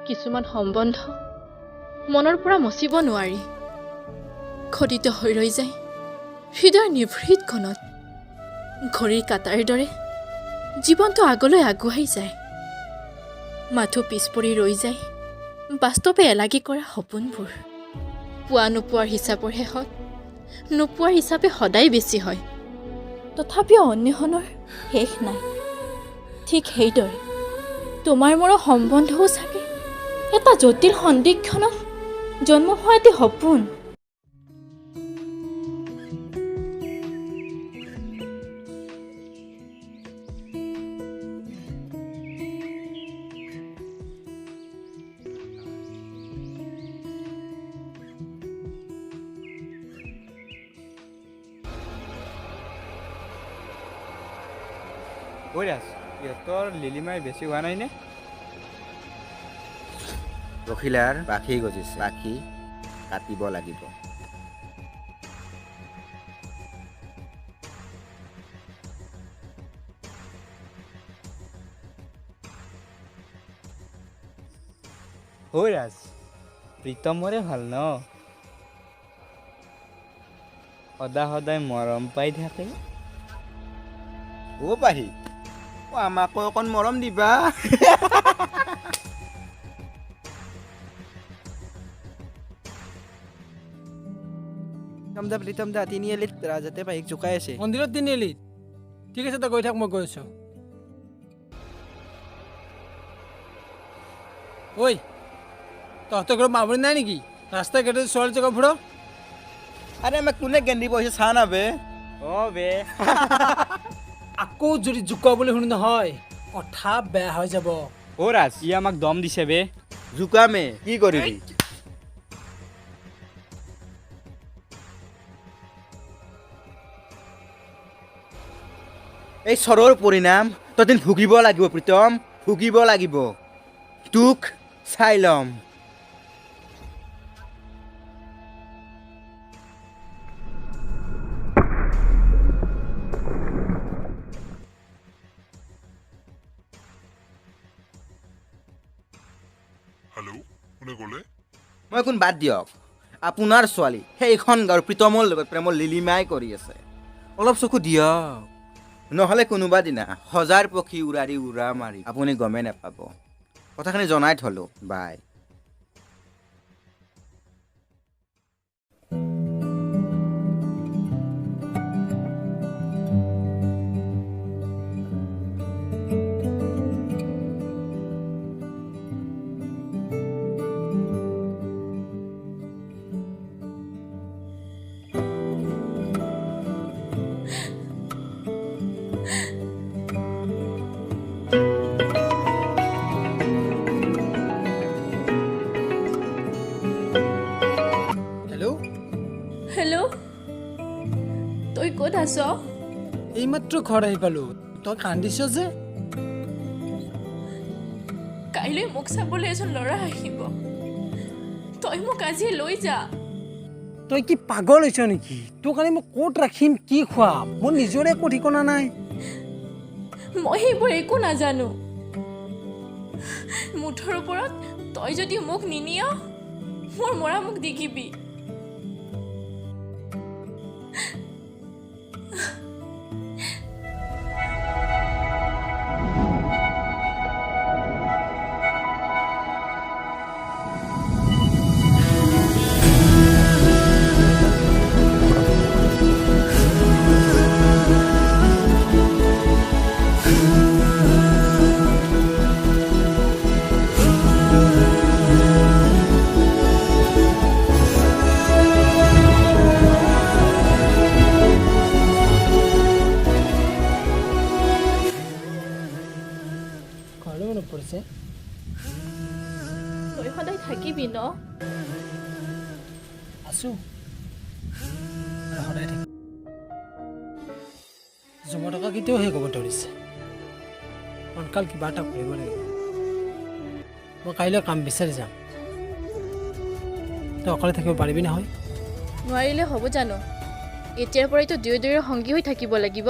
কিছুমান সম্বন্ধ মনৰ পৰা মচিব নোৱাৰি খটিত হৈ ৰৈ যায় হৃদয়ৰ নিভৃত কোণত ঘড়ীৰ কাটাৰ দৰে জীৱনটো আগলৈ আগুৱাই যায় মাথো পিছ পৰি ৰৈ যায় বাস্তৱে এলাগি কৰা সপোনবোৰ পোৱা নোপোৱাৰ হিচাপৰ শেষত নোপোৱাৰ হিচাপে সদায় বেছি হয় তথাপিও অন্বেষণৰ শেষ নাই ঠিক সেইদৰে তোমাৰ মোৰ সম্বন্ধও চাগে এটা জটিল সন্দিক্ষণত জন্ম হোৱা এটি সপোন কৈৰাজ ইহঁতৰ লিলিমাই বেছি হোৱা নাই নে পখিলাৰ পাখি গজিছে পাখি কাটিব লাগিব কৈৰাজ প্ৰীতমৰে ভাল ন সদায় মৰম পাই থাকে অ' পাহি আমাকো অকণ মৰম দিবা প্ৰীতম দা তিনিআলিত ৰাজাতে পাহিক জোকাই আছে মন্দিৰত তিনিআলিত ঠিক আছে তই গৈ থাক মই গৈ আছো ঐ তহঁতৰ ঘৰত মামুৰি নাই নেকি ৰাস্তা ঘাটে ছোৱালী জেগা ফুৰ আৰে আমাক কোনে গেন্দি পইচা চা না বে অ' বে আকৌ যদি জোকোৱা বুলি শুনি নহয় কথা বেয়া হৈ যাব অ' ৰাজ ই আমাক দম দিছে বে জোকামে কি কৰিবি এই চৰৰ পৰিণাম তদিন ভুগিব লাগিব প্ৰীতম ভুগিব লাগিব তোক চাই ল'ম হেল্ল' কোনে ক'লে মই কোন বাদ দিয়ক আপোনাৰ ছোৱালী সেইখন গাঁৱৰ প্ৰীতমৰ লগত প্ৰেমৰ লিলিমাই কৰি আছে অলপ চকু দিয়ক নহ'লে কোনোবা দিনা সজাৰ পক্ষী উৰাৰি উৰা মাৰি আপুনি গমেই নাপাব কথাখিনি জনাই থলোঁ বাই হেল্ল' তই ক'ত আছ এইমাত্ৰ ঘৰ আহি পালো তই কান্দিছ যে কাইলৈ মোক চাবলৈ এজন ল'ৰা আহিব তই মোক আজি লৈ যা তই কি পাগল হৈছ নেকি তোৰ কাৰণে মই ক'ত ৰাখিম কি খুৱাম মোৰ নিজৰে একো ঠিকনা নাই মই সেইবোৰ একো নাজানো মুঠৰ ওপৰত তই যদি মোক নিনিয় মোৰ মৰা মোক দেখিবি তই সদায় থাকিবি ন আছো সদায় থাকি জমা টকা কেতিয়াও শেষ হ'ব ধৰিছে সোনকাল কিবা এটা কৰিব লাগিব মই কাইলৈ কাম বিচাৰি যাম তই অকলে থাকিব পাৰিবি নহয় নোৱাৰিলে হ'ব জানো এতিয়াৰ পৰাইতো দুয়ো সংগী হৈ থাকিব লাগিব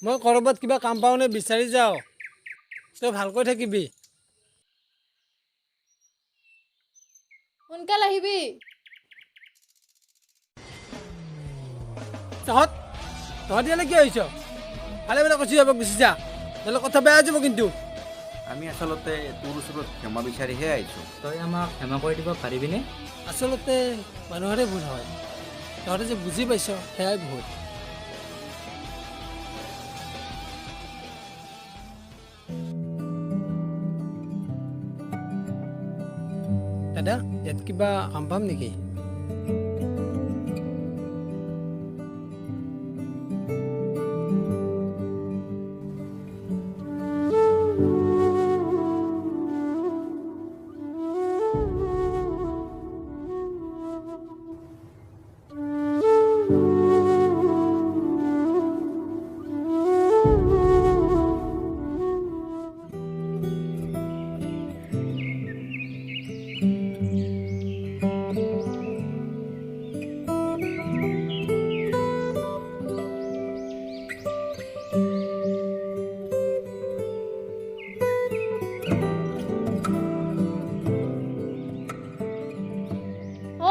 মই ক'ৰবাত কিবা কাম পাওঁনে বিচাৰি যাওঁ তই ভালকৈ থাকিবি সোনকাল আহিবি তহঁত ইয়ালে কি হৈছ ভালে ভালে গুচি যাব গুচি যা নহ'লে কথা বেয়া হৈ যাব কিন্তু আমি আচলতে তোৰ ওচৰত ক্ষমা বিচাৰিহে আহিছোঁ তই আমাক ক্ষমা কৰি দিব পাৰিবিনে আচলতে মানুহৰে ভুল হয় তহঁতে যে বুজি পাইছ সেয়াই ভুল দাদা ইয়াত কিবা কাম পাম নেকি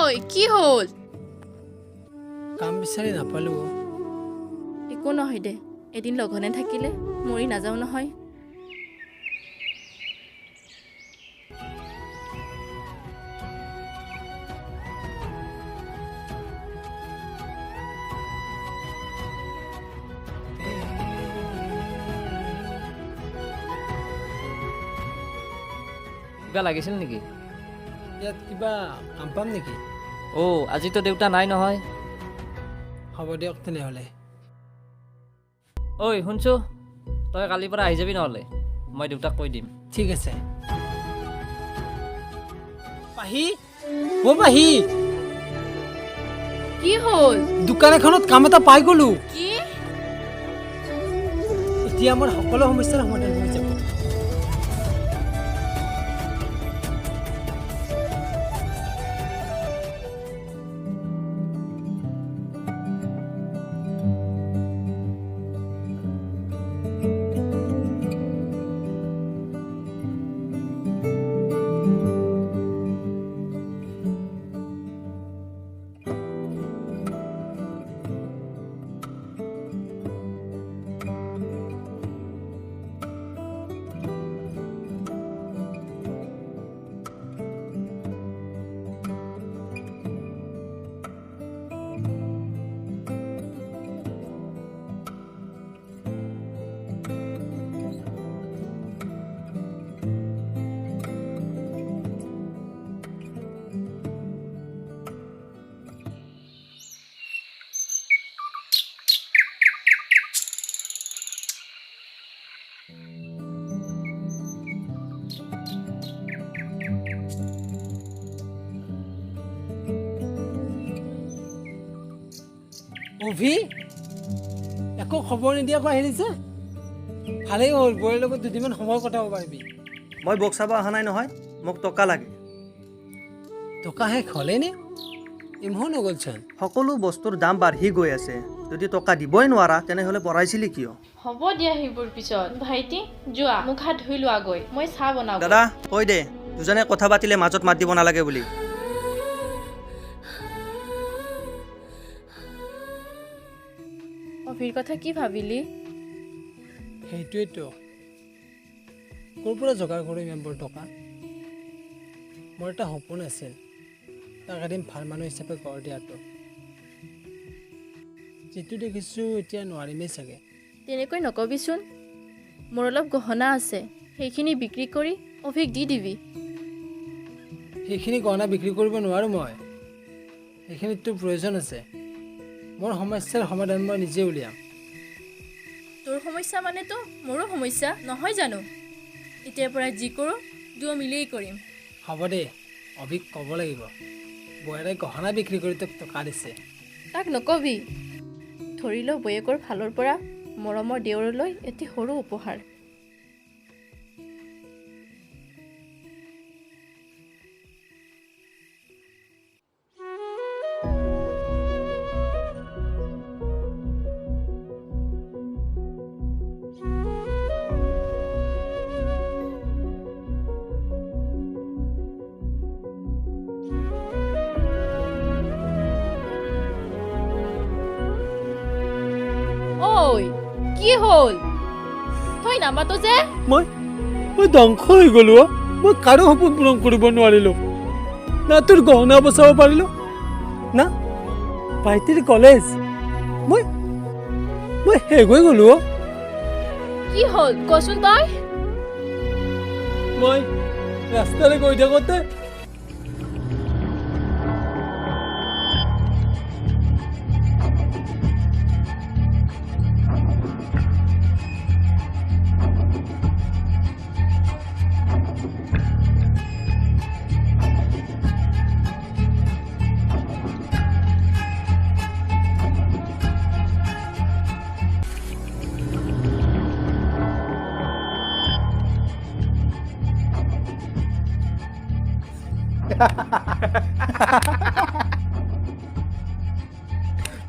ঐ কি হ'ল কাম বিচাৰি নাপালোঁ একো নহয় দে এদিন লঘনে থাকিলে মৰি নাযাওঁ নহয় কিবা লাগিছিল নেকি ইয়াত কিবা কাম পাম নেকি আজিতো দেউতা নাই নহয় হ'ব দিয়ক তেনেহ'লে ঐ শুনছো তই কালিৰ পৰা আহি যাবি নহ'লে মই দেউতাক কৈ দিম ঠিক আছে পাহি পাহি কি হ'ল দোকান এখনত কাম এটা পাই গ'লো কি এতিয়া আমাৰ সকলো সমস্যাৰ সমাধান হৈ যাব অভি একো খবৰ নিদিয়াকৈ আহিলি যে ভালেই হ'ল বৌৰ লগত দুদিনমান সময় কটাব পাৰিবি মই বক্স চাব অহা নাই নহয় মোক টকা লাগে টকা শেষ হ'লে নে ইমান নগ'লচোন সকলো বস্তুৰ দাম বাঢ়ি গৈ আছে যদি টকা দিবই নোৱাৰা তেনেহ'লে পঢ়াইছিলি কিয় হ'ব দিয়া সেইবোৰ পিছত ভাইটি যোৱা মুখ হাত ধুই লোৱা গৈ মই চাহ বনাওঁ দাদা কৈ দে দুজনে কথা পাতিলে মাজত মাত দিব নালাগে বুলি অভিৰ কথা কি ভাবিলি সেইটোৱেতো ক'ৰ পৰা যোগাৰ কৰিম ইমানবোৰ টকা মোৰ এটা সপোন আছিল তাক এদিন ভাল মানুহ হিচাপে গঢ় দিয়াটো যিটো দেখিছোঁ এতিয়া নোৱাৰিমেই চাগে তেনেকৈ নকবিচোন মোৰ অলপ গহনা আছে সেইখিনি বিক্ৰী কৰি অভিক দি দিবি সেইখিনি গহনা বিক্ৰী কৰিব নোৱাৰোঁ মই সেইখিনিতো প্ৰয়োজন আছে মোৰ সমস্যাৰ সমাধান মই নিজে উলিয়াম তোৰ সমস্যা মানেতো মোৰো সমস্যা নহয় জানো এতিয়াৰ পৰা যি কৰোঁ দুয়ো মিলিয়েই কৰিম হ'ব দে অভিক ক'ব লাগিব বৌৰে গহনা বিক্ৰী কৰি তোক টকা দিছে তাক নকবি ধৰি ল বৌয়েকৰ ফালৰ পৰা মৰমৰ দেউৰলৈ এটি সৰু উপহাৰ কি হ'ল তই নামাতো যে মই ধ্বংস হৈ গ'লো অ'। মই কাৰো সপোন পূৰণ কৰিব নোৱাৰিলোঁ না তোৰ গহনা বচাব পাৰিলোঁ না ভাইটিৰ কলেজ মই শেষ হৈ গ'লো অ'। কি হ'ল কচোন তই মই ৰাস্তাৰে গৈ থাকোঁতে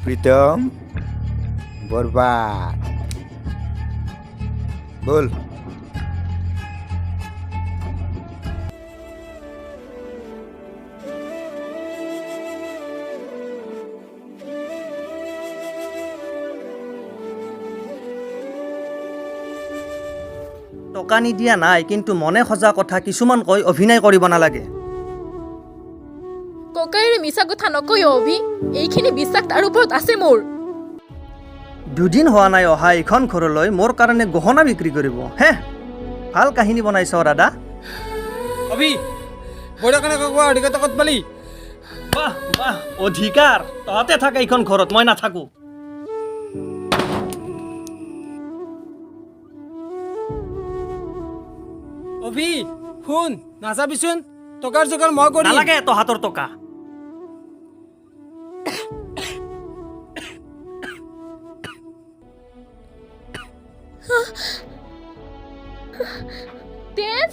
প্ৰীতম বৰবাদ বল টকা নিদিয়া নাই কিন্তু মনে সজা কথা কিছুমান কৈ অভিনয় কৰিব নালাগে ককাইৰে মিছা কথা নকয় অভি এইখিনি বিশ্বাস তাৰ ওপৰত আছে মোৰ দুদিন হোৱা নাই অহা এইখন ঘৰলৈ মোৰ কাৰণে গহনা বিক্ৰী কৰিব হে ভাল কাহিনী বনাইছ দাদা অভি বইৰা কাৰণে কোৱা অধিকাৰ ক'ত পালি বাহ বাহ অধিকাৰ তহঁতে থাক এইখন ঘৰত মই নাথাকো অভি শুন নাযাবিচোন টকাৰ যোগাৰ মই কৰিম নালাগে তহঁতৰ টকা তেজ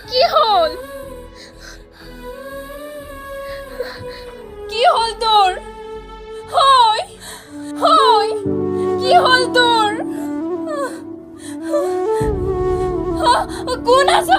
কি হ'ল তোৰ হয় কি হ'ল তোৰ কোন আছ